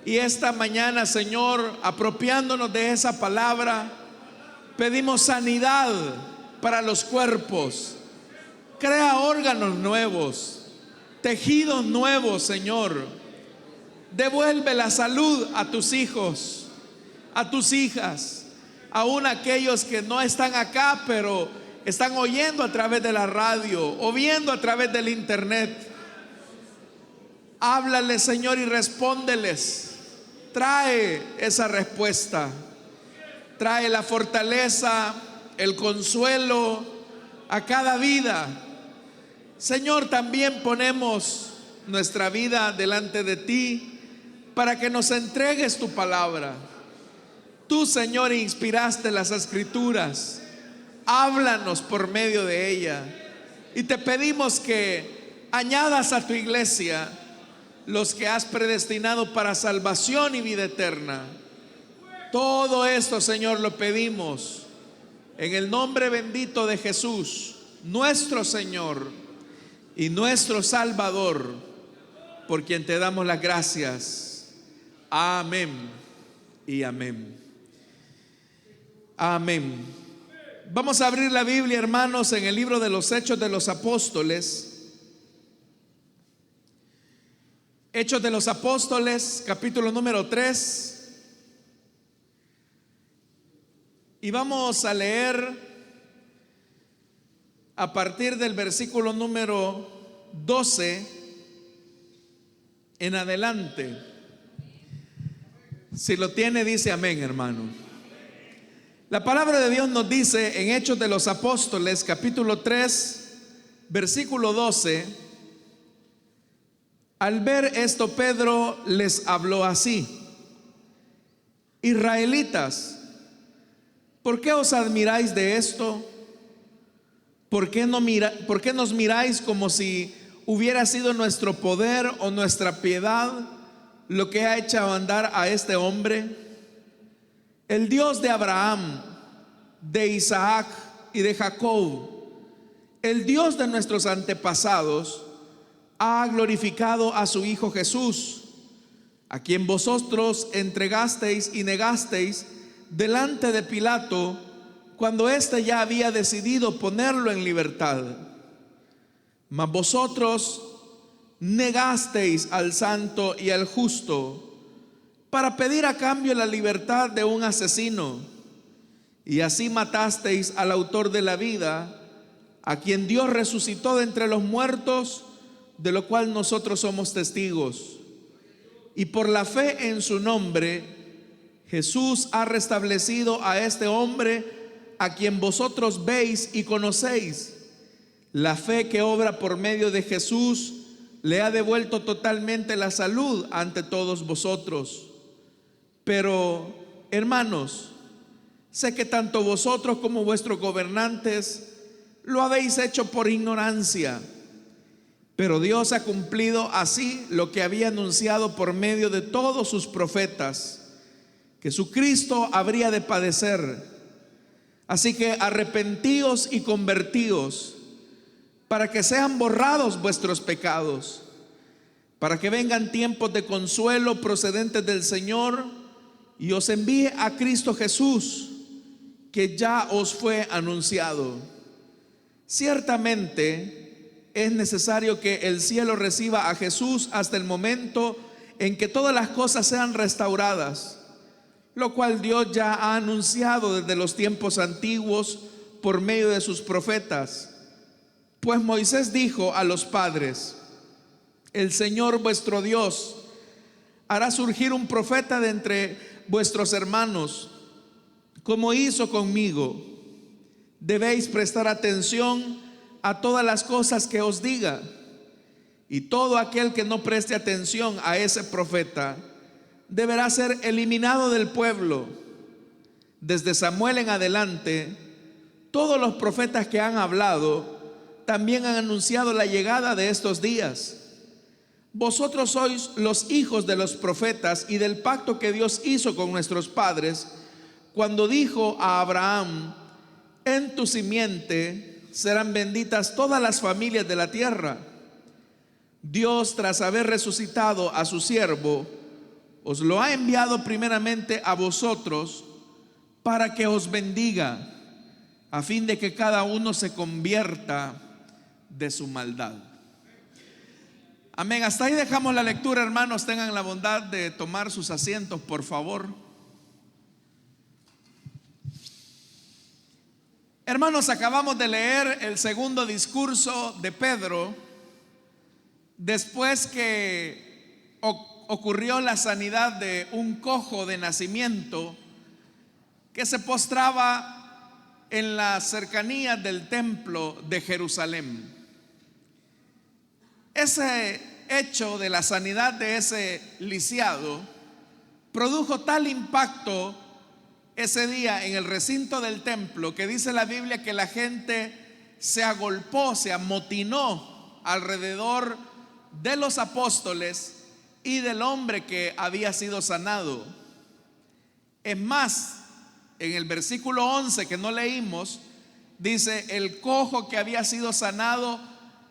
Y esta mañana, Señor, apropiándonos de esa palabra, pedimos sanidad para los cuerpos. Crea órganos nuevos, tejidos nuevos, Señor. Devuelve la salud a tus hijos, a tus hijas, aún aquellos que no están acá, pero están oyendo a través de la radio o viendo a través del internet. Háblales, Señor, y respóndeles. Trae esa respuesta. Trae la fortaleza, el consuelo a cada vida. Señor, también ponemos nuestra vida delante de ti para que nos entregues tu palabra. Tú, Señor, inspiraste las escrituras. Háblanos por medio de ella. Y te pedimos que añadas a tu iglesia los que has predestinado para salvación y vida eterna. Todo esto, Señor, lo pedimos en el nombre bendito de Jesús, nuestro Señor y nuestro Salvador, por quien te damos las gracias. Amén y amén. Amén. Vamos a abrir la Biblia, hermanos, en el libro de los Hechos de los Apóstoles. Hechos de los Apóstoles, capítulo número 3. Y vamos a leer a partir del versículo número 12 en adelante. Si lo tiene, dice amén, hermano. La palabra de Dios nos dice en Hechos de los Apóstoles, capítulo 3, versículo 12. Al ver esto, Pedro les habló así: Israelitas, ¿por qué os admiráis de esto? ¿Por qué nos miráis como si hubiera sido nuestro poder o nuestra piedad lo que ha echado a andar a este hombre? El Dios de Abraham, de Isaac y de Jacob, el Dios de nuestros antepasados, ha glorificado a su Hijo Jesús, a quien vosotros entregasteis y negasteis delante de Pilato, cuando éste ya había decidido ponerlo en libertad. Mas vosotros negasteis al santo y al justo para pedir a cambio la libertad de un asesino, y así matasteis al autor de la vida, a quien Dios resucitó de entre los muertos, de lo cual nosotros somos testigos. Y por la fe en su nombre, Jesús ha restablecido a este hombre, a quien vosotros veis y conocéis. La fe que obra por medio de Jesús le ha devuelto totalmente la salud ante todos vosotros. Pero, hermanos, sé que tanto vosotros como vuestros gobernantes lo habéis hecho por ignorancia. Pero Dios ha cumplido así lo que había anunciado por medio de todos sus profetas, que su Cristo habría de padecer. Así que arrepentíos y convertíos, para que sean borrados vuestros pecados, para que vengan tiempos de consuelo procedentes del Señor, y os envíe a Cristo Jesús, que ya os fue anunciado. Ciertamente es necesario que el cielo reciba a Jesús hasta el momento en que todas las cosas sean restauradas, lo cual Dios ya ha anunciado desde los tiempos antiguos por medio de sus profetas. Pues Moisés dijo a los padres: el Señor vuestro Dios hará surgir un profeta de entre vuestros hermanos, como hizo conmigo. Debéis prestar atención a todas las cosas que os diga, y todo aquel que no preste atención a ese profeta deberá ser eliminado del pueblo. Desde Samuel en adelante, todos los profetas que han hablado también han anunciado la llegada de estos días. Vosotros sois los hijos de los profetas y del pacto que Dios hizo con nuestros padres, cuando dijo a Abraham: en tu simiente serán benditas todas las familias de la tierra. Dios, tras haber resucitado a su siervo, os lo ha enviado primeramente a vosotros para que os bendiga, a fin de que cada uno se convierta de su maldad. Amén. Hasta ahí dejamos la lectura, hermanos. Tengan la bondad de tomar sus asientos, por favor. Hermanos, acabamos de leer el segundo discurso de Pedro después que ocurrió la sanidad de un cojo de nacimiento que se postraba en las cercanías del templo de Jerusalén. Ese hecho de la sanidad de ese lisiado produjo tal impacto ese día en el recinto del templo que dice la Biblia que la gente se agolpó, se amotinó alrededor de los apóstoles y del hombre que había sido sanado. Es más, en el versículo 11 que no leímos, dice: el cojo que había sido sanado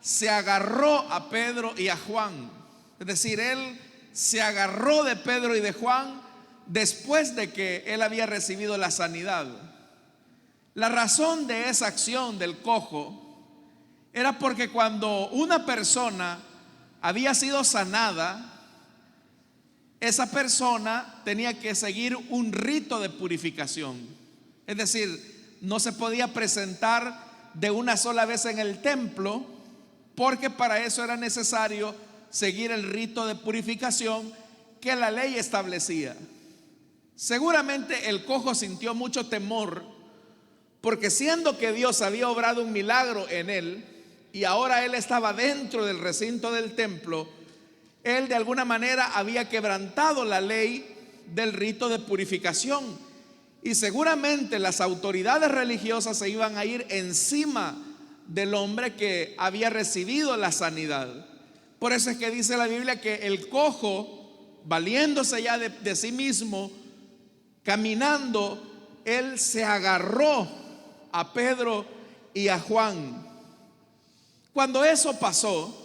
se agarró a Pedro y a Juan. Es decir, él se agarró de Pedro y de Juan después de que él había recibido la sanidad. La razón de esa acción del cojo era porque cuando una persona había sido sanada, esa persona tenía que seguir un rito de purificación. Es decir, no se podía presentar de una sola vez en el templo, porque para eso era necesario seguir el rito de purificación que la ley establecía. Seguramente el cojo sintió mucho temor, porque siendo que Dios había obrado un milagro en él y ahora él estaba dentro del recinto del templo, él de alguna manera había quebrantado la ley del rito de purificación, y seguramente las autoridades religiosas se iban a ir encima del hombre que había recibido la sanidad. Por eso es que dice la Biblia que el cojo, valiéndose ya de sí mismo, caminando, él se agarró a Pedro y a Juan. Cuando eso pasó,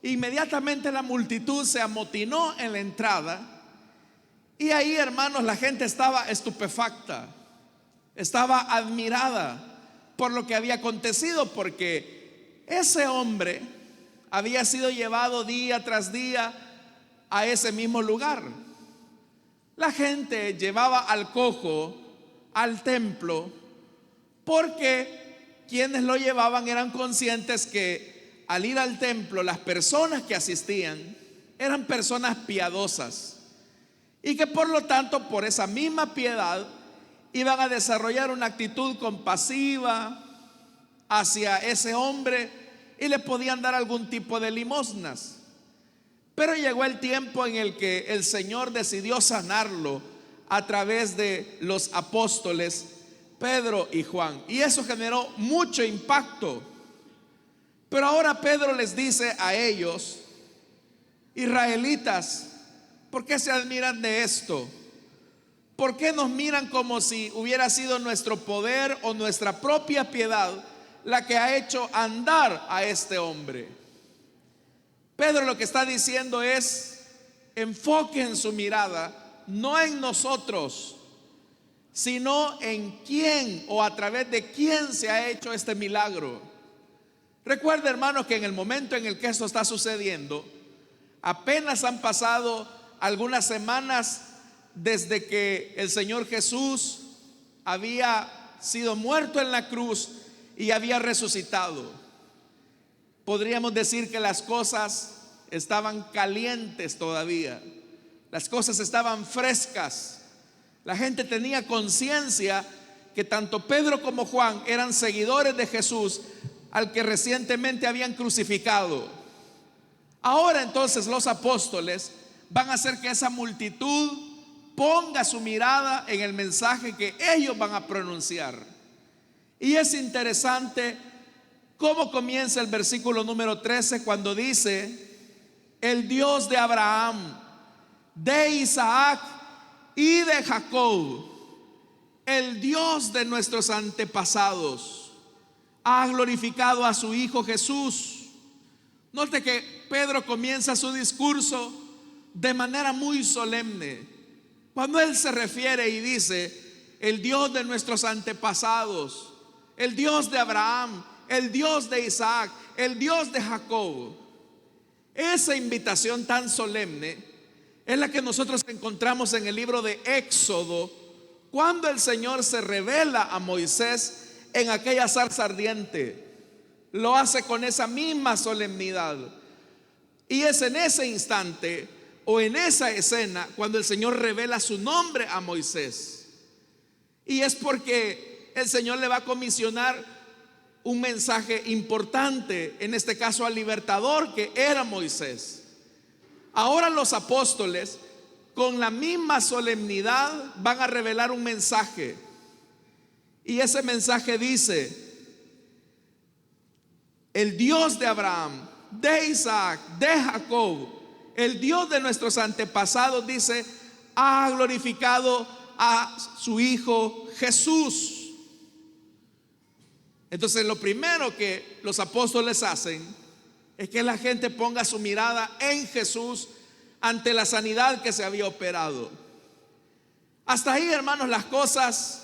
inmediatamente la multitud se amotinó en la entrada, y ahí, hermanos, la gente estaba estupefacta, estaba admirada por lo que había acontecido, porque ese hombre había sido llevado día tras día a ese mismo lugar. La gente llevaba al cojo al templo porque quienes lo llevaban eran conscientes que al ir al templo las personas que asistían eran personas piadosas, y que por lo tanto, por esa misma piedad, iban a desarrollar una actitud compasiva hacia ese hombre y le podían dar algún tipo de limosnas. Pero llegó el tiempo en el que el Señor decidió sanarlo a través de los apóstoles Pedro y Juan, y eso generó mucho impacto. Pero ahora Pedro les dice a ellos: israelitas, ¿por qué se admiran de esto? ¿Por qué nos miran como si hubiera sido nuestro poder o nuestra propia piedad la que ha hecho andar a este hombre? Pedro lo que está diciendo es: enfoquen su mirada no en nosotros, sino en quién o a través de quién se ha hecho este milagro. Recuerda, hermanos, que en el momento en el que esto está sucediendo, apenas han pasado algunas semanas desde que el Señor Jesús había sido muerto en la cruz y había resucitado. Podríamos decir que las cosas estaban calientes todavía, las cosas estaban frescas. La gente tenía conciencia que tanto Pedro como Juan eran seguidores de Jesús, al que recientemente habían crucificado. Ahora entonces los apóstoles van a hacer que esa multitud ponga su mirada en el mensaje que ellos van a pronunciar. Y es interesante cómo comienza el versículo número 13, cuando dice: el Dios de Abraham, de Isaac y de Jacob, el Dios de nuestros antepasados, ha glorificado a su Hijo Jesús. Note que Pedro comienza su discurso de manera muy solemne. Cuando Él se refiere y dice, el Dios de nuestros antepasados, el Dios de Abraham, el Dios de Isaac, el Dios de Jacob, esa invitación tan solemne es la que nosotros encontramos en el libro de Éxodo, cuando el Señor se revela a Moisés en aquella zarza ardiente. Lo hace con esa misma solemnidad. Y es en ese instante o en esa escena cuando el Señor revela su nombre a Moisés. Y es porque el Señor le va a comisionar un mensaje importante, en este caso al libertador que era Moisés. Ahora los apóstoles, con la misma solemnidad, van a revelar un mensaje. Y ese mensaje dice: el Dios de Abraham, de Isaac, de Jacob, el Dios de nuestros antepasados, dice, ha glorificado a su Hijo Jesús. Entonces lo primero que los apóstoles hacen es que la gente ponga su mirada en Jesús ante la sanidad que se había operado. Hasta ahí, hermanos, las cosas,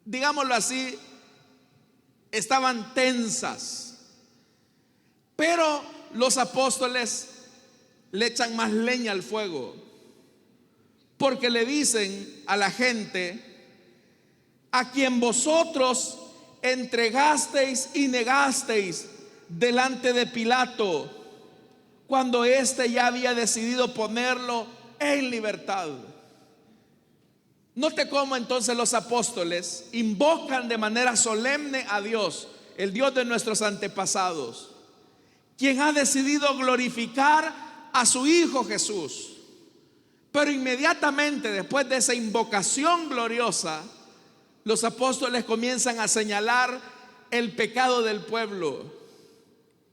digámoslo así, estaban tensas. Pero los apóstoles le echan más leña al fuego, porque le dicen a la gente: a quien vosotros entregasteis y negasteis delante de Pilato, cuando éste ya había decidido ponerlo en libertad. Note cómo entonces los apóstoles invocan de manera solemne a Dios, el Dios de nuestros antepasados, quien ha decidido glorificar a su Hijo Jesús. Pero inmediatamente después de esa invocación gloriosa, los apóstoles comienzan a señalar el pecado del pueblo.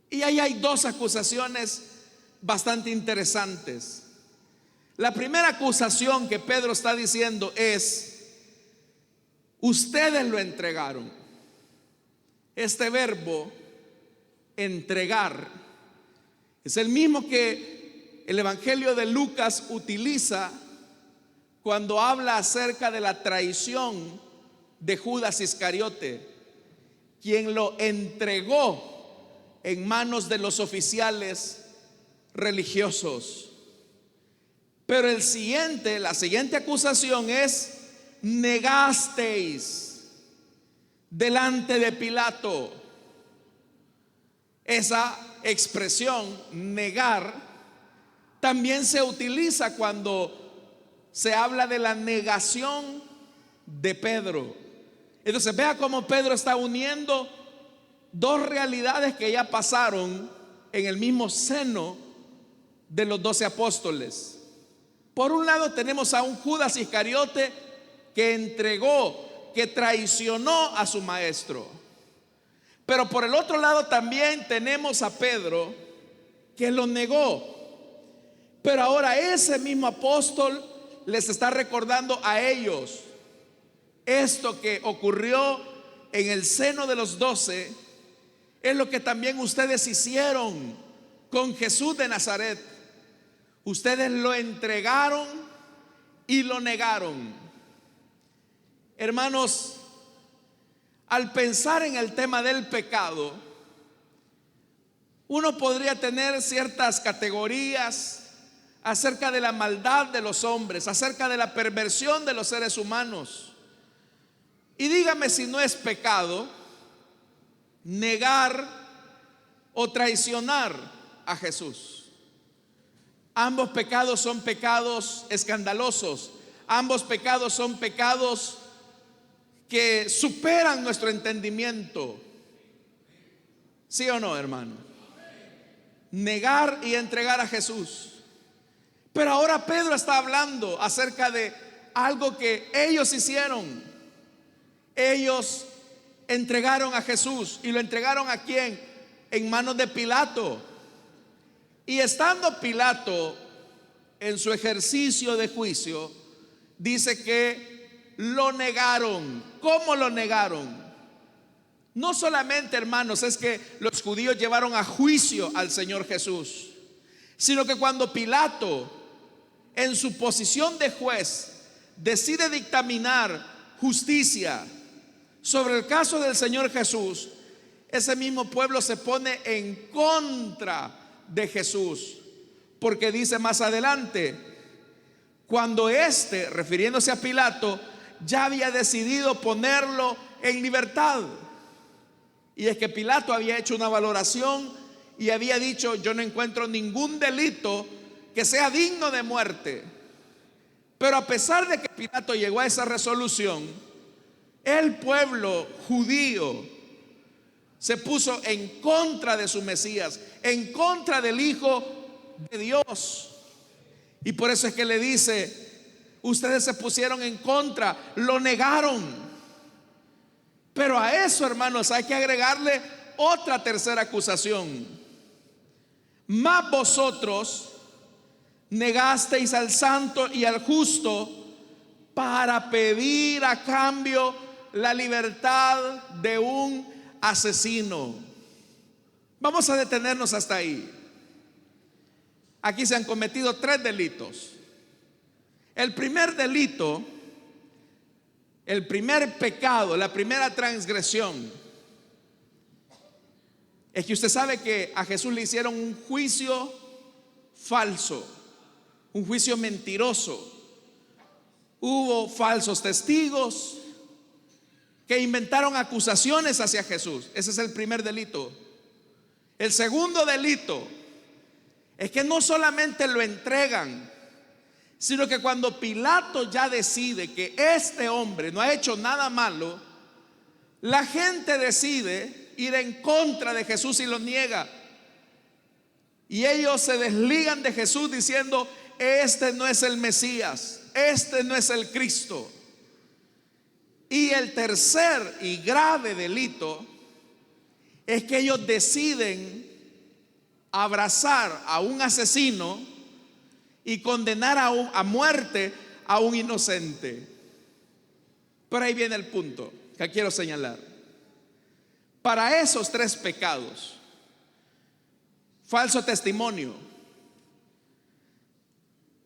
Y ahí hay dos acusaciones bastante interesantes. La primera acusación que Pedro está diciendo es: ustedes lo entregaron. Este verbo, entregar, es el mismo que el Evangelio de Lucas utiliza cuando habla acerca de la traición de Judas Iscariote, quien lo entregó en manos de los oficiales religiosos. Pero la siguiente acusación es: negasteis delante de Pilato. Esa expresión, negar, también se utiliza cuando se habla de la negación de Pedro. Entonces vea cómo Pedro está uniendo dos realidades que ya pasaron en el mismo seno de los 12 apóstoles. Por un lado tenemos a un Judas Iscariote que entregó, que traicionó a su maestro. Pero por el otro lado también tenemos a Pedro que lo negó. Pero ahora ese mismo apóstol les está recordando a ellos esto que ocurrió en el seno de los 12. Es lo que también ustedes hicieron con Jesús de Nazaret. Ustedes lo entregaron y lo negaron. Hermanos, al pensar en el tema del pecado, uno podría tener ciertas categorías acerca de la maldad de los hombres, acerca de la perversión de los seres humanos. Y dígame si no es pecado negar o traicionar a Jesús. Ambos pecados son pecados escandalosos. Ambos pecados son pecados que superan nuestro entendimiento. ¿Sí o no, hermano? Negar y entregar a Jesús. Pero ahora Pedro está hablando acerca de algo que ellos hicieron. Ellos entregaron a Jesús. ¿Y lo entregaron a quién? En manos de Pilato. Y estando Pilato en su ejercicio de juicio, dice que lo negaron. ¿Cómo lo negaron? No solamente, hermanos, es que los judíos llevaron a juicio al Señor Jesús, sino que cuando Pilato en su posición de juez, decide dictaminar justicia sobre el caso del Señor Jesús, ese mismo pueblo se pone en contra de Jesús, porque dice más adelante, cuando refiriéndose a Pilato, ya había decidido ponerlo en libertad. Y es que Pilato había hecho una valoración y había dicho: yo no encuentro ningún delito que sea digno de muerte. Pero a pesar de que Pilato llegó a esa resolución, el pueblo judío se puso en contra de su Mesías, en contra del Hijo de Dios. Y por eso es que le dice: ustedes se pusieron en contra, lo negaron. Pero a eso, hermanos, hay que agregarle otra tercera acusación. Mas vosotros negasteis al santo y al justo para pedir a cambio la libertad de un asesino. Vamos a detenernos hasta ahí. Aquí se han cometido 3 delitos. El primer delito, el primer pecado, la primera transgresión, es que usted sabe que a Jesús le hicieron un juicio falso, un juicio mentiroso. Hubo falsos testigos que inventaron acusaciones hacia Jesús. Ese es el primer delito. El segundo delito es que no solamente lo entregan, sino que cuando Pilato ya decide que este hombre no ha hecho nada malo, la gente decide ir en contra de Jesús y lo niega. Y ellos se desligan de Jesús diciendo: este no es el Mesías, este no es el Cristo. Y el tercer y grave delito es que ellos deciden abrazar a un asesino y condenar a muerte a un inocente. Pero ahí viene el punto que quiero señalar. Para esos 3 pecados: falso testimonio,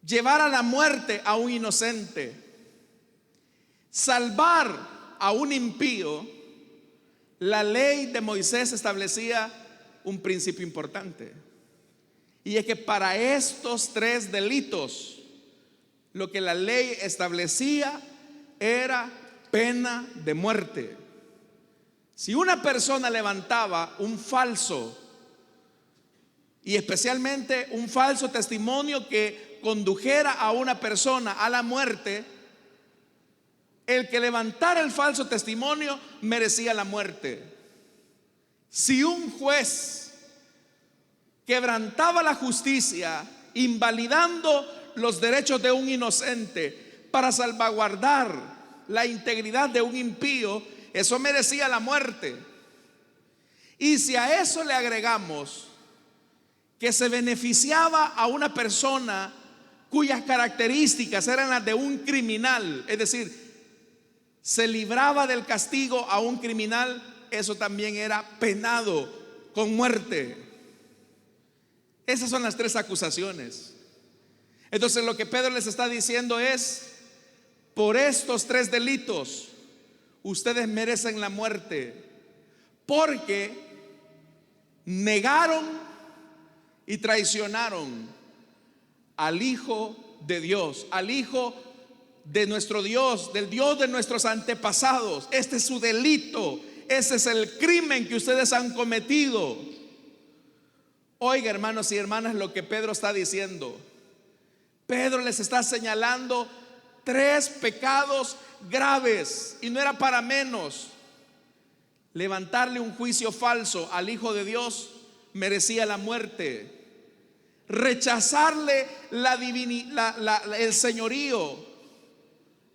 llevar a la muerte a un inocente, salvar a un impío, la ley de Moisés establecía un principio importante. Y es que para estos 3 delitos, lo que la ley establecía era pena de muerte. Si una persona levantaba un falso, y especialmente un falso testimonio que condujera a una persona a la muerte, el que levantara el falso testimonio merecía la muerte. Si un juez quebrantaba la justicia, invalidando los derechos de un inocente para salvaguardar la integridad de un impío, eso merecía la muerte. Y si a eso le agregamos que se beneficiaba a una persona cuyas características eran las de un criminal, es decir, se libraba del castigo a un criminal, eso también era penado con muerte. Esas son las 3 acusaciones. Entonces lo que Pedro les está diciendo es: por estos 3 delitos ustedes merecen la muerte, porque negaron y traicionaron al Hijo de Dios, al Hijo de nuestro Dios, del Dios de nuestros antepasados. Este es su delito, ese es el crimen que ustedes han cometido. Oiga, hermanos y hermanas, lo que Pedro está diciendo. Pedro les está señalando 3 pecados graves, y no era para menos. Levantarle un juicio falso al Hijo de Dios merecía la muerte. Rechazarle el señorío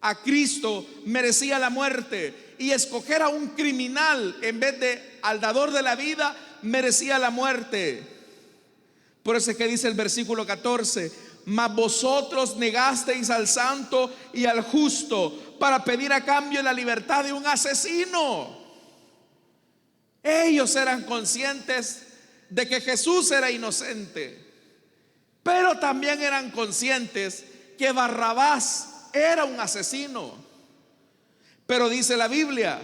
a Cristo merecía la muerte. Y escoger a un criminal en vez de al dador de la vida merecía la muerte. Por eso es que dice el versículo 14: mas vosotros negasteis al santo y al justo para pedir a cambio la libertad de un asesino. Ellos eran conscientes de que Jesús era inocente, pero también eran conscientes que Barrabás era un asesino. Pero dice la Biblia: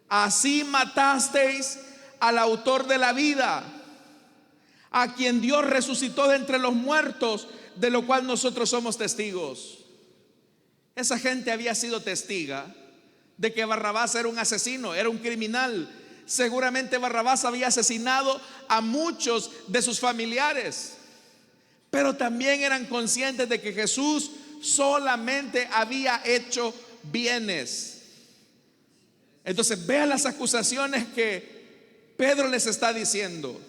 así matasteis al autor de la vida, a quien Dios resucitó de entre los muertos, de lo cual nosotros somos testigos. Esa gente había sido testiga de que Barrabás era un asesino, era un criminal. Seguramente Barrabás había asesinado a muchos de sus familiares, pero también eran conscientes de que Jesús solamente había hecho bienes. Entonces vean las acusaciones que Pedro les está diciendo: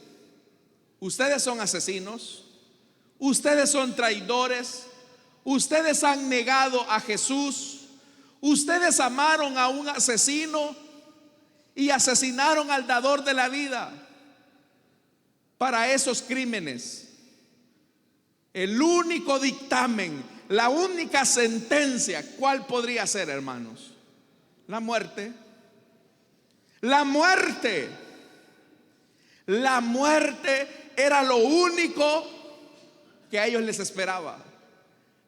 ustedes son asesinos, ustedes son traidores, ustedes han negado a Jesús, ustedes amaron a un asesino y asesinaron al dador de la vida. Para esos crímenes, el único dictamen, la única sentencia, ¿cuál podría ser, hermanos? La muerte. La muerte. La muerte era lo único que a ellos les esperaba.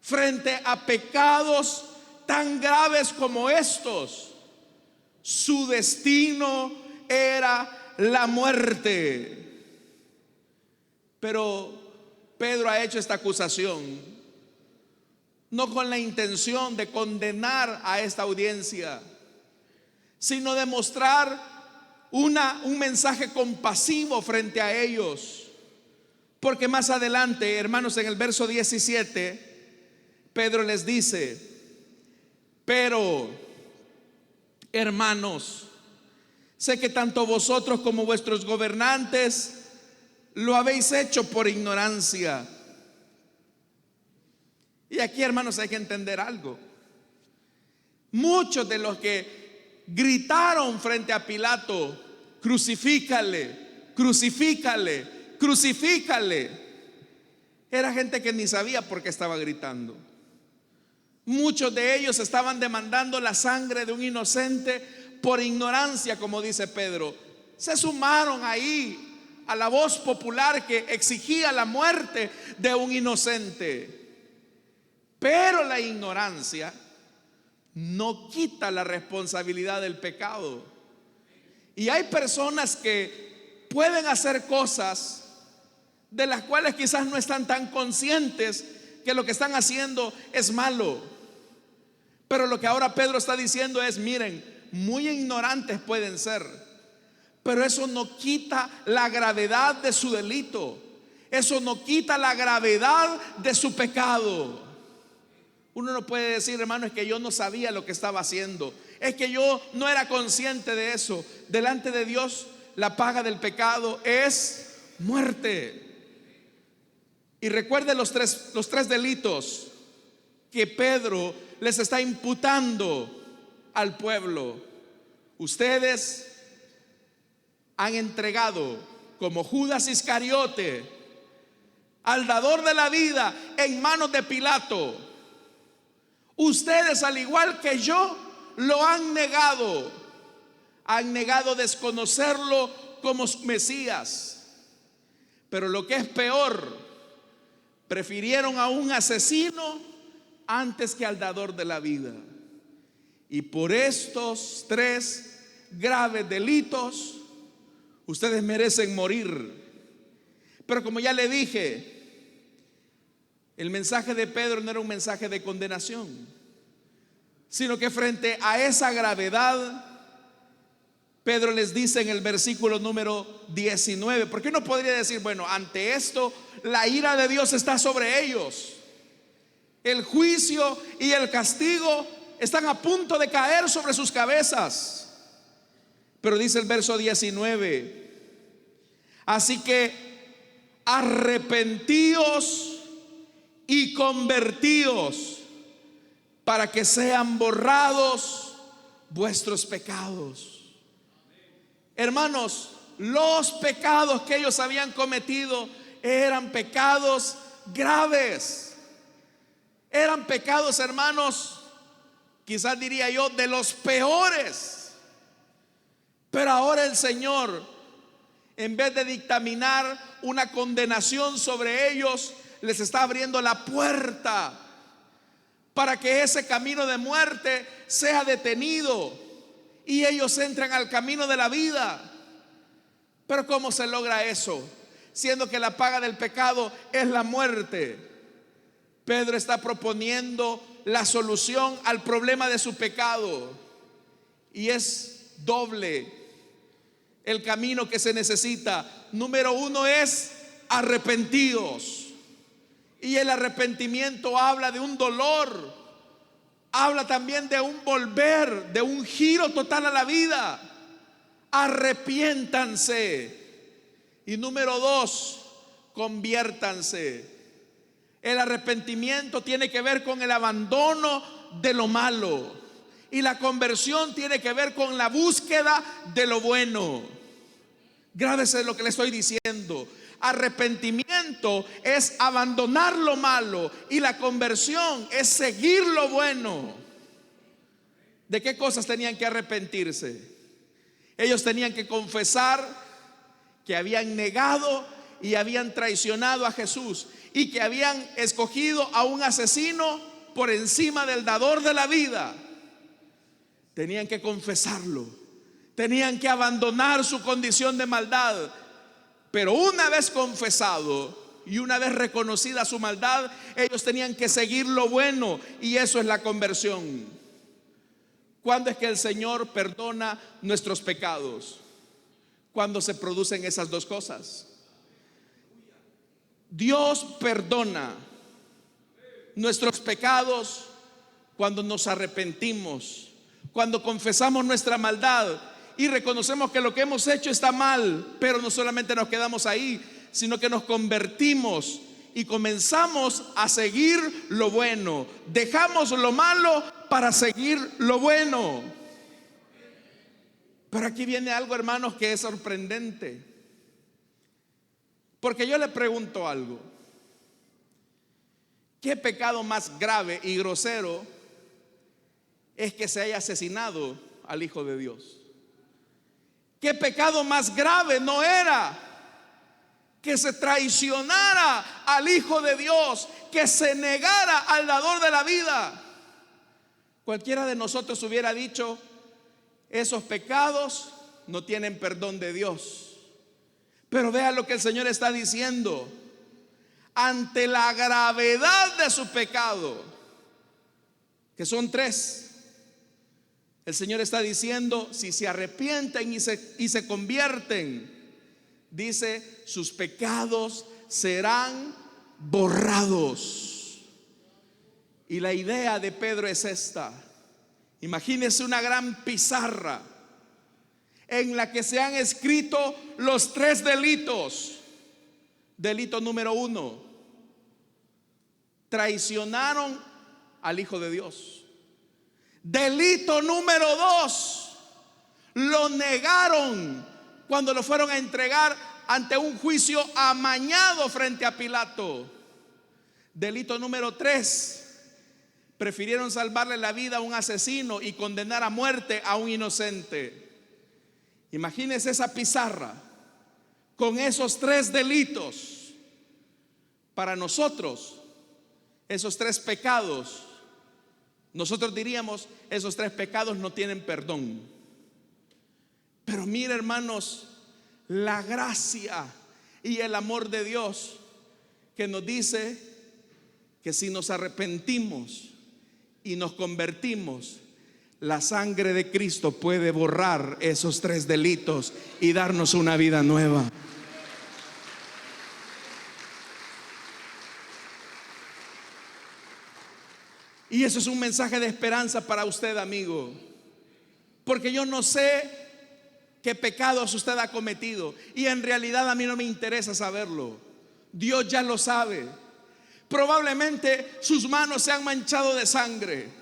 Frente a pecados tan graves como estos, su destino era la muerte. Pero Pedro ha hecho esta acusación no con la intención de condenar a esta audiencia, sino de mostrar un mensaje compasivo frente a ellos. Porque más adelante, hermanos, en el verso 17, Pedro les dice: pero, hermanos, sé que tanto vosotros como vuestros gobernantes lo habéis hecho por ignorancia. Y aquí, hermanos, hay que entender algo. Muchos de los que gritaron frente a Pilato: crucifícale, crucifícale, crucifícale, era gente que ni sabía por qué estaba gritando. Muchos de ellos estaban demandando la sangre de un inocente por ignorancia, como dice Pedro. Se sumaron ahí a la voz popular que exigía la muerte de un inocente. Pero la ignorancia no quita la responsabilidad del pecado. Y hay personas que pueden hacer cosas de las cuales quizás no están tan conscientes que lo que están haciendo es malo. Pero lo que ahora Pedro está diciendo es: miren, muy ignorantes pueden ser, pero eso no quita la gravedad de su delito. Eso no quita la gravedad de su pecado. Uno no puede decir: hermano, es que yo no sabía lo que estaba haciendo, es que yo no era consciente de eso. Delante de Dios, la paga del pecado es muerte. Y recuerde los tres delitos que Pedro les está imputando al pueblo. Ustedes han entregado, como Judas Iscariote, al dador de la vida en manos de Pilato. Ustedes, al igual que yo, lo han negado. Han negado desconocerlo como Mesías. Pero lo que es peor, prefirieron a un asesino antes que al dador de la vida. Y por estos tres graves delitos, ustedes merecen morir. Pero como ya le dije, el mensaje de Pedro no era un mensaje de condenación, sino que frente a esa gravedad, Pedro les dice en el versículo número 19, porque uno podría decir: bueno, ante esto la ira de Dios está sobre ellos, el juicio y el castigo están a punto de caer sobre sus cabezas. Pero dice el verso 19: así que arrepentíos y convertíos para que sean borrados vuestros pecados. Hermanos, los pecados que ellos habían cometido eran pecados graves. Eran pecados, hermanos, quizás diría yo, de los peores. Pero ahora el Señor, en vez de dictaminar una condenación sobre ellos, les está abriendo la puerta para que ese camino de muerte sea detenido y ellos entran al camino de la vida. Pero ¿cómo se logra eso? Siendo que la paga del pecado es la muerte. Pedro está proponiendo la solución al problema de su pecado, y es doble el camino que se necesita. Número uno es arrepentidos. Y el arrepentimiento habla de un dolor, habla también de un volver, de un giro total a la vida. Arrepiéntanse. Y número dos, conviértanse. El arrepentimiento tiene que ver con el abandono de lo malo, y la conversión tiene que ver con la búsqueda de lo bueno. Grábese lo que le estoy diciendo. Arrepentimiento es abandonar lo malo, y la conversión es seguir lo bueno. ¿De qué cosas tenían que arrepentirse? Ellos tenían que confesar que habían negado y habían traicionado a Jesús, y que habían escogido a un asesino por encima del dador de la vida. Tenían que confesarlo, tenían que abandonar su condición de maldad. Pero una vez confesado y una vez reconocida su maldad, ellos tenían que seguir lo bueno, y eso es la conversión. ¿Cuándo es que el Señor perdona nuestros pecados? Cuando se producen esas dos cosas. Dios perdona nuestros pecados cuando nos arrepentimos, cuando confesamos nuestra maldad y reconocemos que lo que hemos hecho está mal. Pero no solamente nos quedamos ahí, sino que nos convertimos y comenzamos a seguir lo bueno. Dejamos lo malo para seguir lo bueno. Pero aquí viene algo, hermanos, que es sorprendente. Porque yo le pregunto algo: ¿qué pecado más grave y grosero es que se haya asesinado al Hijo de Dios? ¿Qué pecado más grave no era que se traicionara al Hijo de Dios, que se negara al dador de la vida? Cualquiera de nosotros hubiera dicho: esos pecados no tienen perdón de Dios. Pero vea lo que el Señor está diciendo. Ante la gravedad de su pecado, que son tres, el Señor está diciendo: si se arrepienten y se convierten, dice, sus pecados serán borrados. Y la idea de Pedro es esta: imagínese una gran pizarra en la que se han escrito los tres delitos. Delito número uno: traicionaron al Hijo de Dios. Delito número dos: lo negaron cuando lo fueron a entregar ante un juicio amañado frente a Pilato. Delito número tres: prefirieron salvarle la vida a un asesino y condenar a muerte a un inocente. Imagínese esa pizarra con esos tres delitos. Para nosotros, esos tres pecados, nosotros diríamos: esos tres pecados no tienen perdón. Pero mire, hermanos, la gracia y el amor de Dios, que nos dice que si nos arrepentimos y nos convertimos, la sangre de Cristo puede borrar esos tres delitos y darnos una vida nueva. Y eso es un mensaje de esperanza para usted, amigo, porque yo no sé qué pecados usted ha cometido, y en realidad a mí no me interesa saberlo. Dios ya lo sabe. Probablemente sus manos se han manchado de sangre.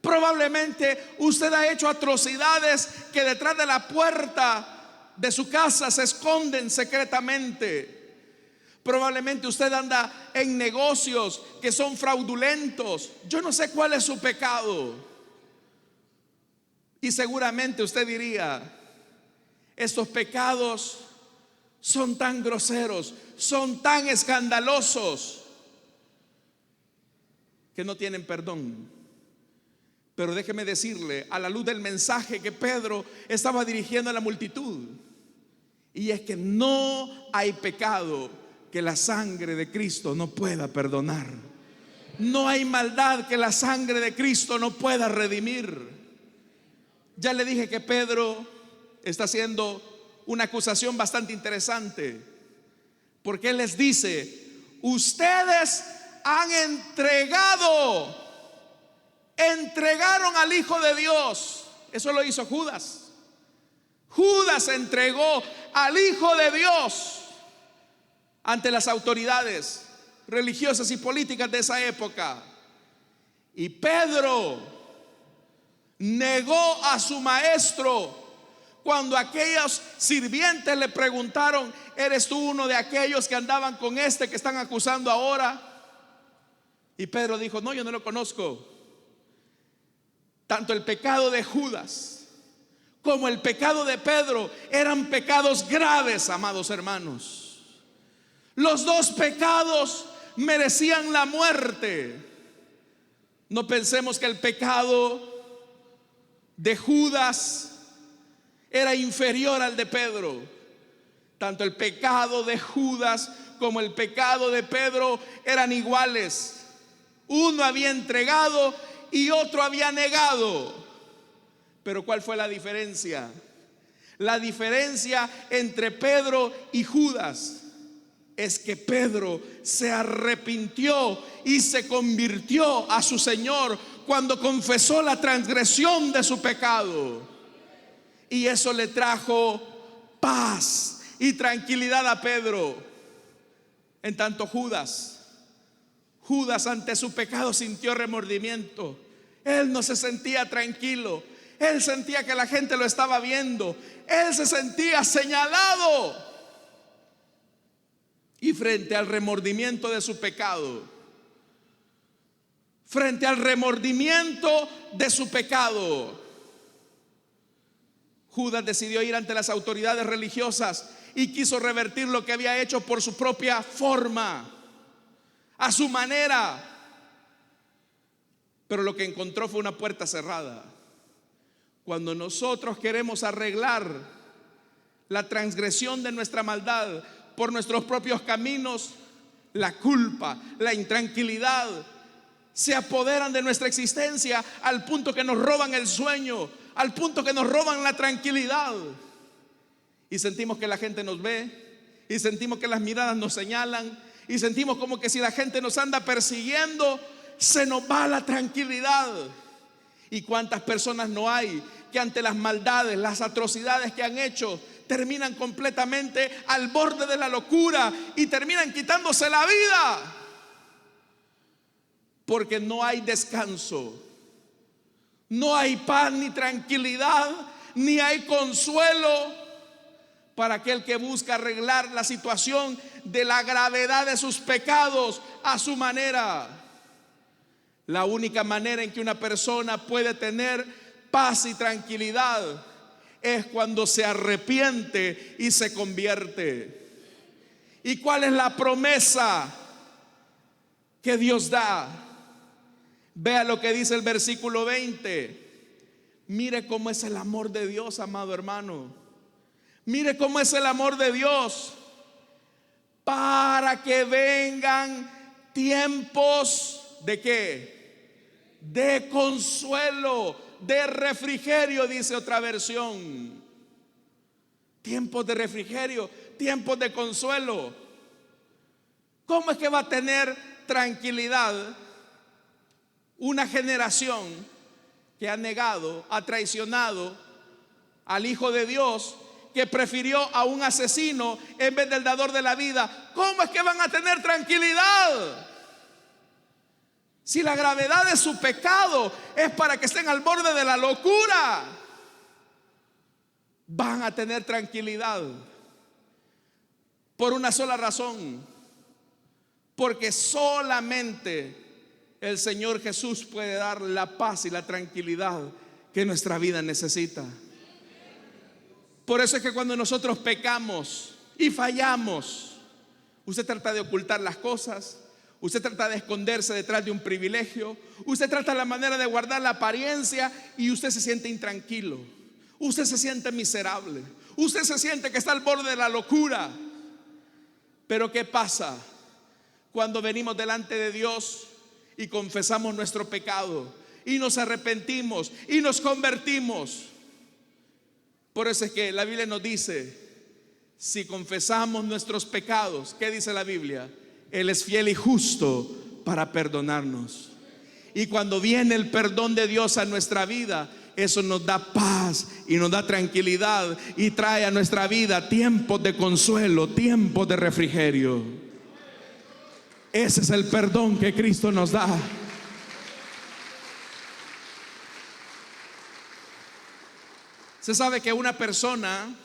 Probablemente usted ha hecho atrocidades que detrás de la puerta de su casa se esconden secretamente. Probablemente usted anda en negocios que son fraudulentos. Yo no sé cuál es su pecado. Y seguramente usted diría: estos pecados son tan groseros, son tan escandalosos, que no tienen perdón. Pero déjeme decirle, a la luz del mensaje que Pedro estaba dirigiendo a la multitud, y es que no hay pecado que la sangre de Cristo no pueda perdonar. No hay maldad que la sangre de Cristo no pueda redimir. Ya le dije que Pedro está haciendo una acusación bastante interesante, porque él les dice: ustedes han entregaron al Hijo de Dios. Eso lo hizo Judas. Judas entregó al Hijo de Dios ante las autoridades religiosas y políticas de esa época. Y Pedro negó a su maestro cuando aquellos sirvientes le preguntaron: ¿eres tú uno de aquellos que andaban con este que están acusando ahora? Y Pedro dijo: no, yo no lo conozco. Tanto el pecado de Judas como el pecado de Pedro eran pecados graves, amados hermanos. Los dos pecados merecían la muerte. No pensemos que el pecado de Judas era inferior al de Pedro. Tanto el pecado de Judas como el pecado de Pedro eran iguales. Uno había entregado y otro había negado. Pero ¿cuál fue la diferencia? La diferencia entre Pedro y Judas es que Pedro se arrepintió y se convirtió a su Señor cuando confesó la transgresión de su pecado. Y eso le trajo paz y tranquilidad a Pedro. En tanto Judas ante su pecado sintió remordimiento. Él no se sentía tranquilo. Él sentía que la gente lo estaba viendo. Él se sentía señalado. Y frente al remordimiento de su pecado, Judas decidió ir ante las autoridades religiosas y quiso revertir lo que había hecho por su propia forma, a su manera. Pero lo que encontró fue una puerta cerrada. Cuando nosotros queremos arreglar la transgresión de nuestra maldad por nuestros propios caminos, la culpa, la intranquilidad se apoderan de nuestra existencia al punto que nos roban el sueño, al punto que nos roban la tranquilidad. Y sentimos que la gente nos ve, y sentimos que las miradas nos señalan, y sentimos como que si la gente nos anda persiguiendo, se nos va la tranquilidad. ¿Y cuántas personas no hay que ante las maldades, las atrocidades que han hecho, terminan completamente al borde de la locura y terminan quitándose la vida? Porque no hay descanso, no hay paz ni tranquilidad, ni hay consuelo para aquel que busca arreglar la situación de la gravedad de sus pecados a su manera. La única manera en que una persona puede tener paz y tranquilidad es cuando se arrepiente y se convierte. ¿Y cuál es la promesa que Dios da? Vea lo que dice el versículo 20. Mire cómo es el amor de Dios, amado hermano. Mire cómo es el amor de Dios. Para que vengan tiempos ¿de qué? De consuelo, de refrigerio, dice otra versión. Tiempos de refrigerio, tiempos de consuelo. ¿Cómo es que va a tener tranquilidad una generación que ha negado, ha traicionado al Hijo de Dios, que prefirió a un asesino en vez del dador de la vida? ¿Cómo es que van a tener tranquilidad? Si la gravedad de su pecado es para que estén al borde de la locura, van a tener tranquilidad por una sola razón: porque solamente el Señor Jesús puede dar la paz y la tranquilidad que nuestra vida necesita. Por eso es que cuando nosotros pecamos y fallamos, usted trata de ocultar las cosas, Usted trata de esconderse detrás de un privilegio. Usted trata la manera de guardar la apariencia y usted se siente intranquilo. Usted se siente miserable. Usted se siente que está al borde de la locura. Pero ¿qué pasa cuando venimos delante de Dios y confesamos nuestro pecado y nos arrepentimos y nos convertimos? Por eso es que la Biblia nos dice, si confesamos nuestros pecados, ¿qué dice la Biblia? Él es fiel y justo para perdonarnos. Y cuando viene el perdón de Dios a nuestra vida, eso nos da paz y nos da tranquilidad y trae a nuestra vida tiempos de consuelo, tiempos de refrigerio. Ese es el perdón que Cristo nos da. Se sabe que una persona,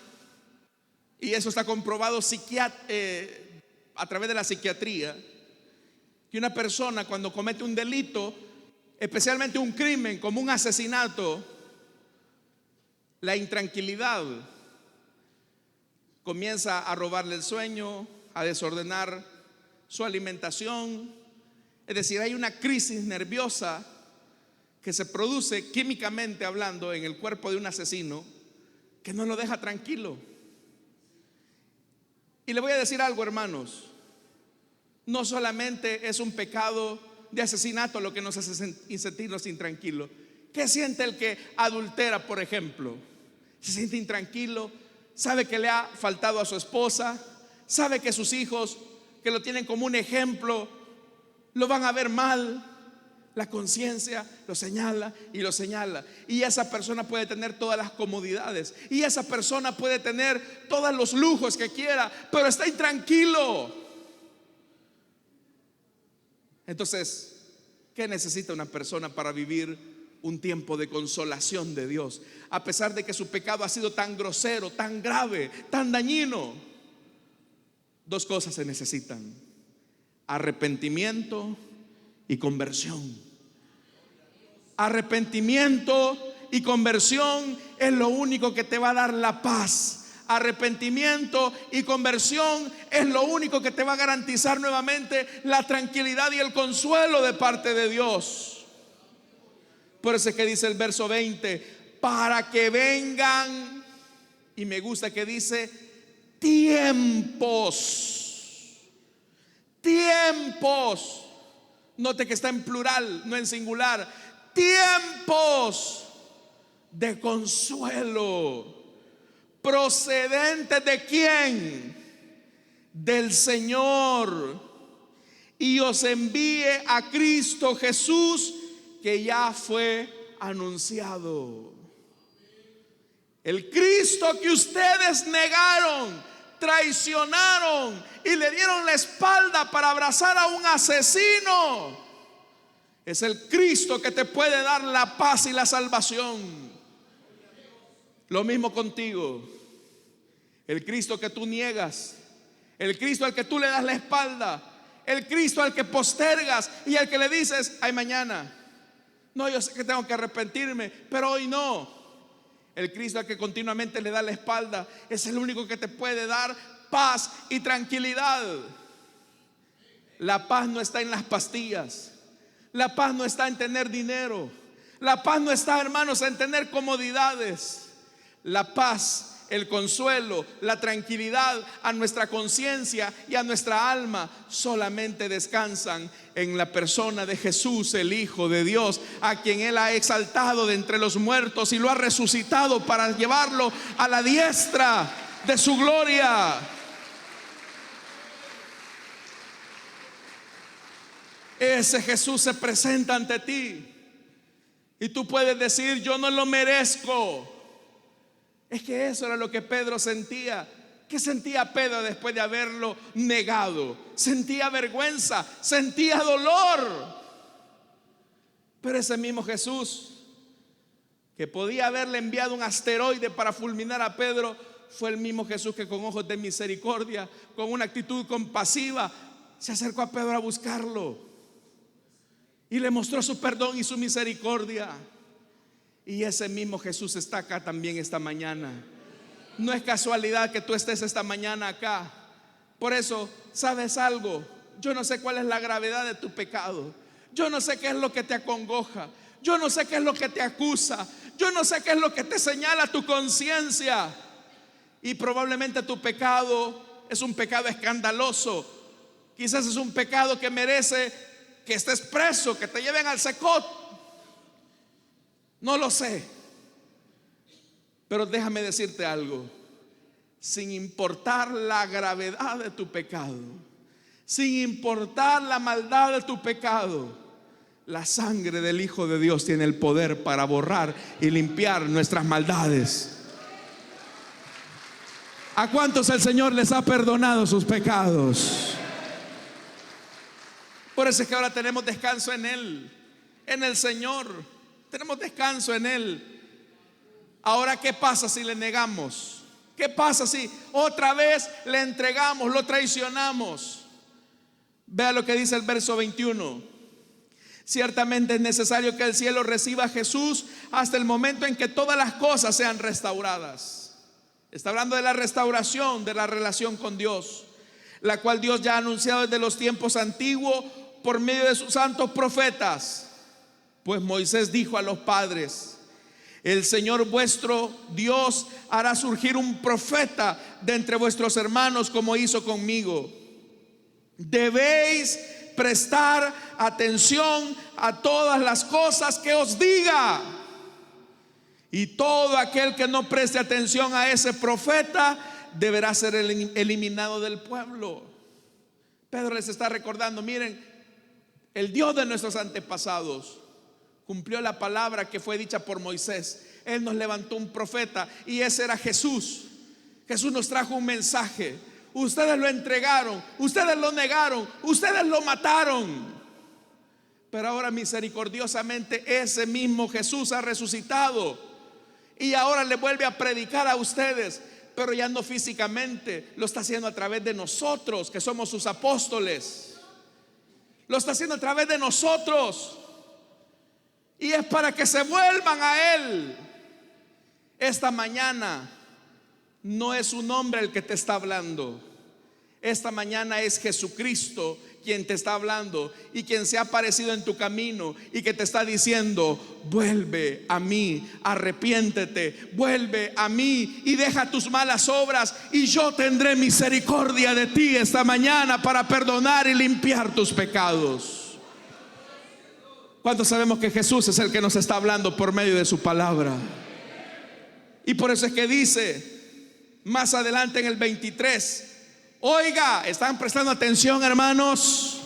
y eso está comprobado a través de la psiquiatría, que una persona cuando comete un delito, especialmente un crimen como un asesinato, la intranquilidad comienza a robarle el sueño, a desordenar su alimentación. Es decir, hay una crisis nerviosa que se produce químicamente hablando en el cuerpo de un asesino que no lo deja tranquilo. Y le voy a decir algo, hermanos, no solamente es un pecado de asesinato lo que nos hace sentirnos intranquilos. ¿Qué siente el que adultera, por ejemplo? Se siente intranquilo, sabe que le ha faltado a su esposa, sabe que sus hijos, que lo tienen como un ejemplo, lo van a ver mal. La conciencia lo señala y lo señala. Y esa persona puede tener todas las comodidades, y esa persona puede tener todos los lujos que quiera, pero está intranquilo. Entonces, ¿qué necesita una persona para vivir un tiempo de consolación de Dios? A pesar de que su pecado ha sido tan grosero, tan grave, tan dañino, dos cosas se necesitan: arrepentimiento y conversión. Arrepentimiento y conversión es lo único que te va a dar la paz. Arrepentimiento y conversión es lo único que te va a garantizar nuevamente la tranquilidad y el consuelo de parte de Dios. Por eso es que dice el verso 20, para que vengan, y me gusta que dice tiempos. Tiempos. Note que está en plural, no en singular. Tiempos de consuelo. ¿Procedentes de quién? Del Señor. Y os envíe a Cristo Jesús, que ya fue anunciado. El Cristo que ustedes negaron, traicionaron y le dieron la espalda para abrazar a un asesino, es el Cristo que te puede dar la paz y la salvación. Lo mismo contigo. El Cristo que tú niegas, el Cristo al que tú le das la espalda, el Cristo al que postergas y al que le dices, ay, mañana. No, yo sé que tengo que arrepentirme, pero hoy no. El Cristo al que continuamente le da la espalda es el único que te puede dar paz y tranquilidad. La paz no está en las pastillas. La paz no está en tener dinero. La paz no está, hermanos, en tener comodidades. La paz, el consuelo, la tranquilidad a nuestra conciencia y a nuestra alma solamente descansan en la persona de Jesús, el Hijo de Dios, a quien Él ha exaltado de entre los muertos y lo ha resucitado para llevarlo a la diestra de su gloria. Ese Jesús se presenta ante ti y tú puedes decir, yo no lo merezco. Es que eso era lo que Pedro sentía. ¿Qué sentía Pedro después de haberlo negado? Sentía vergüenza, sentía dolor. Pero ese mismo Jesús, que podía haberle enviado un asteroide para fulminar a Pedro, fue el mismo Jesús que con ojos de misericordia, con una actitud compasiva, se acercó a Pedro a buscarlo y le mostró su perdón y su misericordia. Y ese mismo Jesús está acá también esta mañana. No es casualidad que tú estés esta mañana acá. Por eso, ¿sabes algo? Yo no sé cuál es la gravedad de tu pecado. Yo no sé qué es lo que te acongoja. Yo no sé qué es lo que te acusa. Yo no sé qué es lo que te señala tu conciencia. Y probablemente tu pecado es un pecado escandaloso. Quizás es un pecado que merece que estés preso, que te lleven al secot. No lo sé. Pero déjame decirte algo. Sin importar la gravedad de tu pecado, sin importar la maldad de tu pecado, la sangre del Hijo de Dios tiene el poder para borrar y limpiar nuestras maldades. ¿A cuántos el Señor les ha perdonado sus pecados? Por eso es que ahora tenemos descanso en Él, en el Señor. Tenemos descanso en Él. Ahora, ¿qué pasa si le negamos? ¿Qué pasa si otra vez le entregamos, lo traicionamos? Vea lo que dice el verso 21. Ciertamente es necesario que el cielo reciba a Jesús hasta el momento en que todas las cosas sean restauradas. Está hablando de la restauración de la relación con Dios, la cual Dios ya ha anunciado desde los tiempos antiguos por medio de sus santos profetas. Pues Moisés dijo a los padres: el Señor vuestro Dios hará surgir un profeta de entre vuestros hermanos, como hizo conmigo. Debéis prestar atención a todas las cosas que os diga, y todo aquel que no preste atención a ese profeta deberá ser eliminado del pueblo. Pedro les está recordando: miren, el Dios de nuestros antepasados cumplió la palabra que fue dicha por Moisés. Él nos levantó un profeta y ese era Jesús. Jesús nos trajo un mensaje. Ustedes lo entregaron, ustedes lo negaron, ustedes lo mataron. Pero ahora misericordiosamente ese mismo Jesús ha resucitado y ahora le vuelve a predicar a ustedes, pero ya no físicamente. Lo está haciendo a través de nosotros, que somos sus apóstoles. Lo está haciendo a través de nosotros, y es para que se vuelvan a Él. Esta mañana no es un hombre el que te está hablando. Esta mañana es Jesucristo quien te está hablando y quien se ha aparecido en tu camino y que te está diciendo: vuelve a mí, arrepiéntete, vuelve a mí y deja tus malas obras, y yo tendré misericordia de ti esta mañana para perdonar y limpiar tus pecados. ¿Cuántos sabemos que Jesús es el que nos está hablando por medio de su palabra? Y por eso es que dice más adelante en el 23, oiga, ¿están prestando atención, hermanos?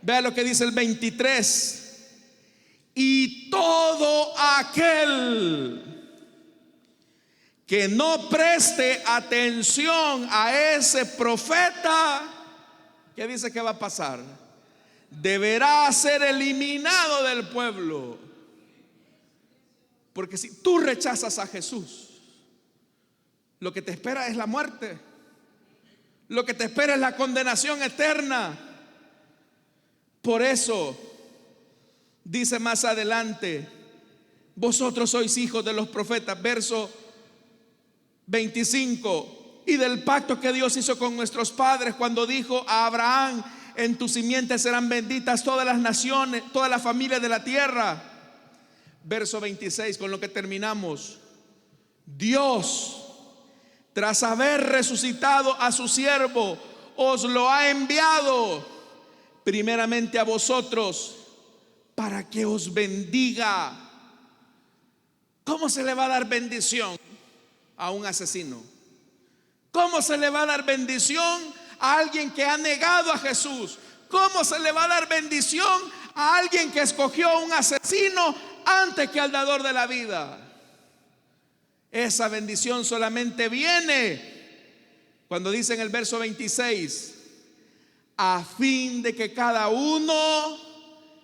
Vea lo que dice el 23. Y todo aquel que no preste atención a ese profeta, ¿qué dice que va a pasar? Deberá ser eliminado del pueblo. Porque si tú rechazas a Jesús, lo que te espera es la muerte. Lo que te espera es la condenación eterna. Por eso dice más adelante: vosotros sois hijos de los profetas, verso 25, y del pacto que Dios hizo con nuestros padres cuando dijo a Abraham: en tu simiente serán benditas todas las naciones, todas las familias de la tierra. Verso 26, con lo que terminamos: Dios, tras haber resucitado a su siervo, os lo ha enviado primeramente a vosotros para que os bendiga. ¿Cómo se le va a dar bendición a un asesino? ¿Cómo se le va a dar bendición a alguien que ha negado a Jesús? ¿Cómo se le va a dar bendición a alguien que escogió a un asesino antes que al dador de la vida? Esa bendición solamente viene cuando dice en el verso 26: a fin de que cada uno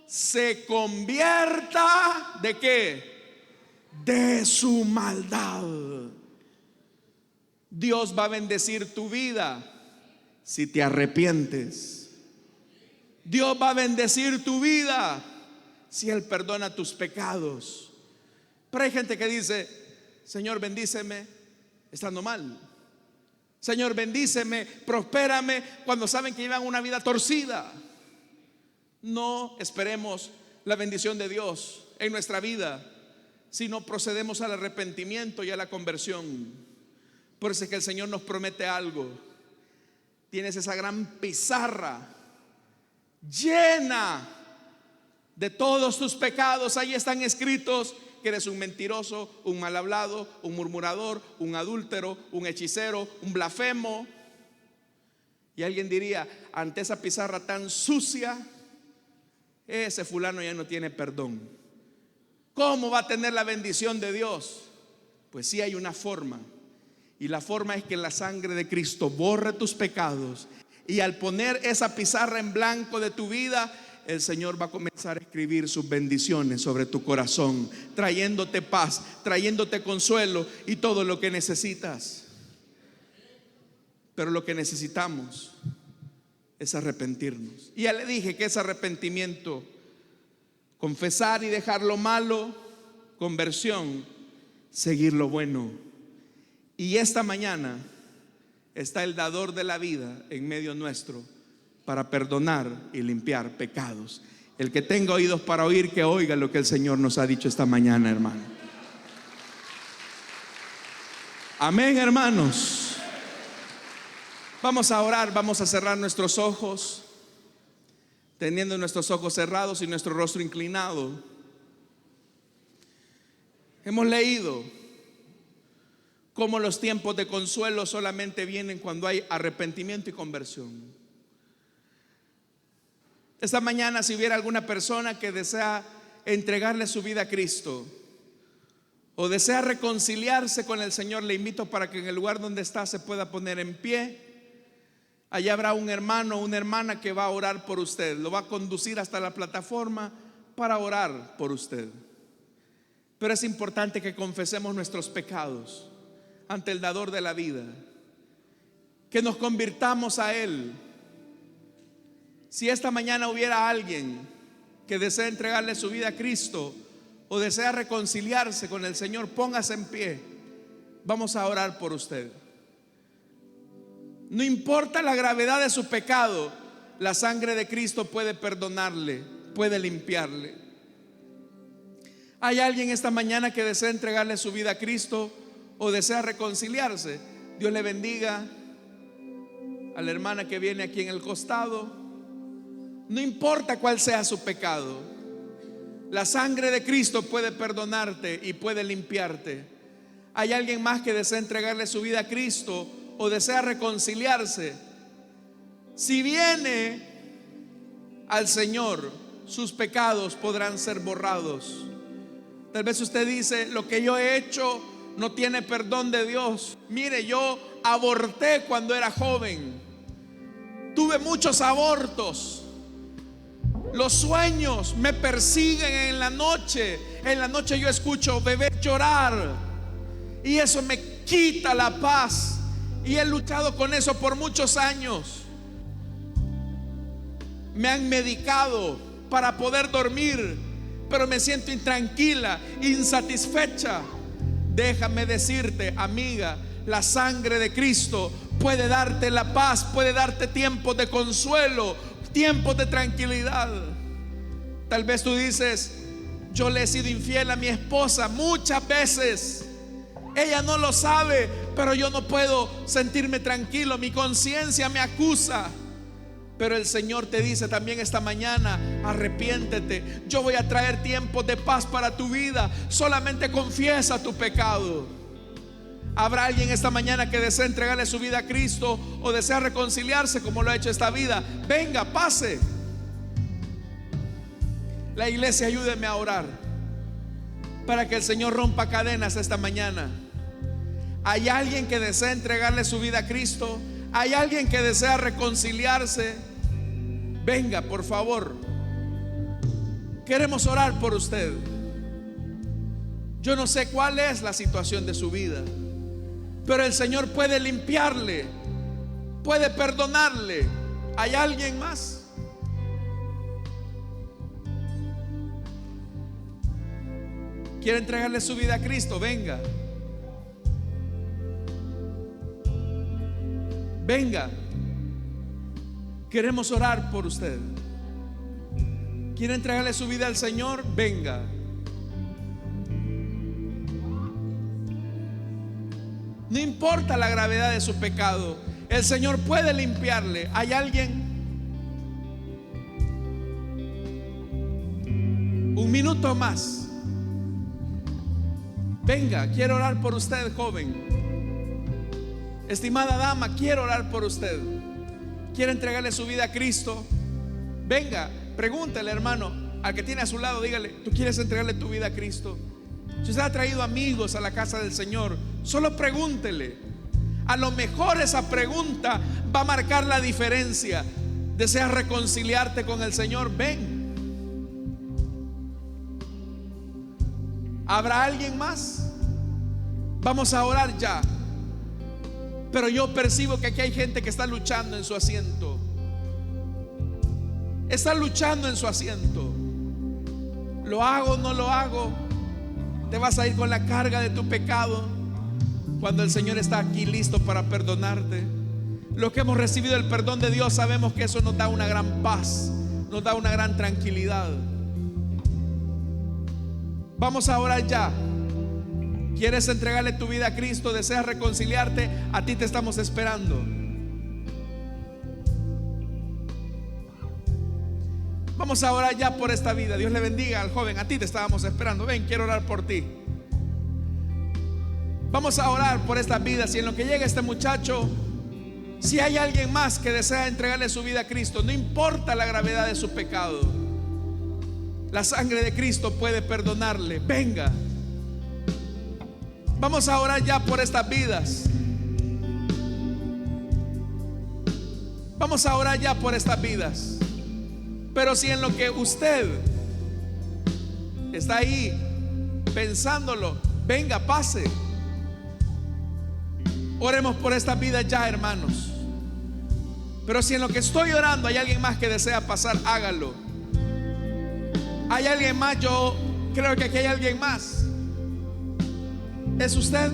se convierta ¿de qué? De su maldad. Dios va a bendecir tu vida si te arrepientes. Dios va a bendecir tu vida si Él perdona tus pecados. Pero hay gente que dice: Señor, bendíceme estando mal. Señor, bendíceme, prospérame, cuando saben que llevan una vida torcida. No esperemos la bendición de Dios en nuestra vida, sino procedemos al arrepentimiento y a la conversión. Por eso es que el Señor nos promete algo. Tienes esa gran pizarra llena de todos tus pecados. Ahí están escritos que eres un mentiroso, un mal hablado, un murmurador, un adúltero, un hechicero, un blasfemo. Y alguien diría, ante esa pizarra tan sucia, ese fulano ya no tiene perdón. ¿Cómo va a tener la bendición de Dios? Pues sí hay una forma. Y la forma es que la sangre de Cristo borre tus pecados. Y al poner esa pizarra en blanco de tu vida, el Señor va a comenzar a escribir sus bendiciones sobre tu corazón, trayéndote paz, trayéndote consuelo y todo lo que necesitas. Pero lo que necesitamos es arrepentirnos. Y ya le dije que es arrepentimiento, confesar y dejar lo malo, conversión, seguir lo bueno. Y esta mañana está el dador de la vida en medio nuestro para perdonar y limpiar pecados. El que tenga oídos para oír, que oiga lo que el Señor nos ha dicho esta mañana, hermano. Amén, hermanos. Vamos a orar, vamos a cerrar nuestros ojos, teniendo nuestros ojos cerrados y nuestro rostro inclinado. Hemos leído cómo los tiempos de consuelo solamente vienen cuando hay arrepentimiento y conversión. Esta mañana, si hubiera alguna persona que desea entregarle su vida a Cristo o desea reconciliarse con el Señor, le invito para que en el lugar donde está se pueda poner en pie. Allá habrá un hermano o una hermana que va a orar por usted. Lo va a conducir hasta la plataforma para orar por usted. Pero es importante que confesemos nuestros pecados ante el dador de la vida, que nos convirtamos a Él. Si esta mañana hubiera alguien que desea entregarle su vida a Cristo o desea reconciliarse con el Señor, póngase en pie. Vamos a orar por usted. No importa la gravedad de su pecado, la sangre de Cristo puede perdonarle, puede limpiarle. ¿Hay alguien esta mañana que desea entregarle su vida a Cristo o desea reconciliarse? Dios le bendiga. A la hermana que viene aquí en el costado, no importa cuál sea su pecado, la sangre de Cristo puede perdonarte y puede limpiarte. ¿Hay alguien más que desea entregarle su vida a Cristo o desea reconciliarse? Si viene al Señor, sus pecados podrán ser borrados. Tal vez usted dice, lo que yo he hecho no tiene perdón de Dios. Mire, yo aborté cuando era joven, tuve muchos abortos. Los sueños me persiguen en la noche. En la noche yo escucho bebés llorar y eso me quita la paz. Y he luchado con eso por muchos años. Me han medicado para poder dormir, pero me siento intranquila, insatisfecha. Déjame decirte, amiga, la sangre de Cristo puede darte la paz, puede darte tiempos de consuelo, tiempos de tranquilidad. Tal vez tú dices, yo le he sido infiel a mi esposa muchas veces. Ella no lo sabe, pero yo no puedo sentirme tranquilo. Mi conciencia me acusa. Pero el Señor te dice también esta mañana, arrepiéntete. Yo voy a traer tiempos de paz para tu vida. Solamente confiesa tu pecado. Habrá alguien esta mañana que desea entregarle su vida a Cristo o desea reconciliarse como lo ha hecho esta vida. Venga, pase. La iglesia, ayúdeme a orar para que el Señor rompa cadenas esta mañana. ¿Hay alguien que desea entregarle su vida a Cristo? ¿Hay alguien que desea reconciliarse? Venga, por favor. Queremos orar por usted. Yo no sé cuál es la situación de su vida, pero el Señor puede limpiarle, puede perdonarle. ¿Hay alguien más? ¿Quiere entregarle su vida a Cristo? Venga. venga. Queremos orar por usted. ¿Quiere entregarle su vida al Señor? Venga. No importa la gravedad de su pecado, el Señor puede limpiarle. ¿Hay alguien? Un minuto más. Venga, quiero orar por usted, joven. Estimada dama, quiero orar por usted. ¿Quiere entregarle su vida a Cristo? Venga, pregúntele, hermano, al que tiene a su lado, dígale: ¿tú quieres entregarle tu vida a Cristo? Si usted ha traído amigos a la casa del Señor, solo pregúntele. A lo mejor esa pregunta va a marcar la diferencia. ¿Deseas reconciliarte con el Señor? Ven. ¿Habrá alguien más? Vamos a orar ya. Pero yo percibo que aquí hay gente que está luchando en su asiento. Está luchando en su asiento. ¿Lo hago o no lo hago? Te vas a ir con la carga de tu pecado cuando el Señor está aquí listo para perdonarte. Los que hemos recibido el perdón de Dios sabemos que eso nos da una gran paz, nos da una gran tranquilidad. Vamos a orar ya. ¿Quieres entregarle tu vida a Cristo? ¿Deseas reconciliarte? A ti te estamos esperando. Vamos a orar ya por esta vida. Dios le bendiga al joven. A ti te estábamos esperando. Ven, quiero orar por ti. Vamos a orar por esta vida. Si en lo que llega este muchacho, si hay alguien más que desea entregarle su vida a Cristo, no importa la gravedad de su pecado, la sangre de Cristo puede perdonarle. Venga. Vamos a orar ya por estas vidas. Vamos a orar ya por estas vidas. Pero si en lo que usted está ahí pensándolo, venga, pase. Oremos por estas vidas ya, hermanos. Pero si en lo que estoy orando hay alguien más que desea pasar, hágalo. ¿Hay alguien más? Yo creo que aquí hay alguien más. ¿Es usted?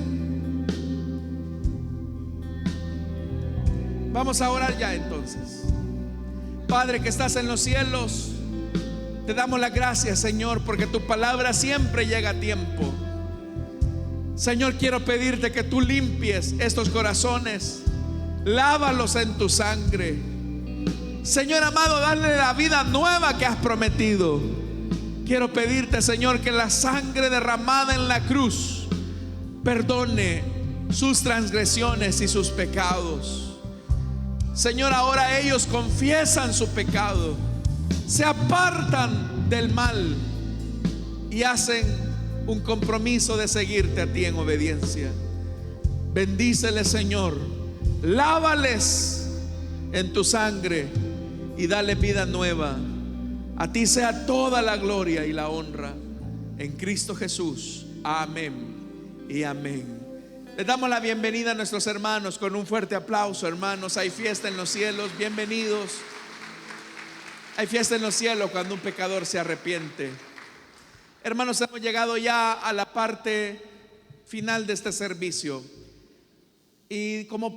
Vamos a orar ya entonces. Padre que estás en los cielos, te damos las gracias, Señor, porque tu palabra siempre llega a tiempo. Señor, quiero pedirte que tú limpies estos corazones, lávalos en tu sangre. Señor amado, dale la vida nueva que has prometido. Quiero pedirte, Señor, que la sangre derramada en la cruz perdone sus transgresiones y sus pecados. Señor, ahora ellos confiesan su pecado, se apartan del mal y hacen un compromiso de seguirte a ti en obediencia. Bendíceles, Señor, lávales en tu sangre y dale vida nueva. A ti sea toda la gloria y la honra en Cristo Jesús. Amén y amén. Les damos la bienvenida a nuestros hermanos con un fuerte aplauso, hermanos. Hay fiesta en los cielos, bienvenidos. Hay fiesta en los cielos cuando un pecador se arrepiente. Hermanos, hemos llegado ya a la parte final de este servicio. Y como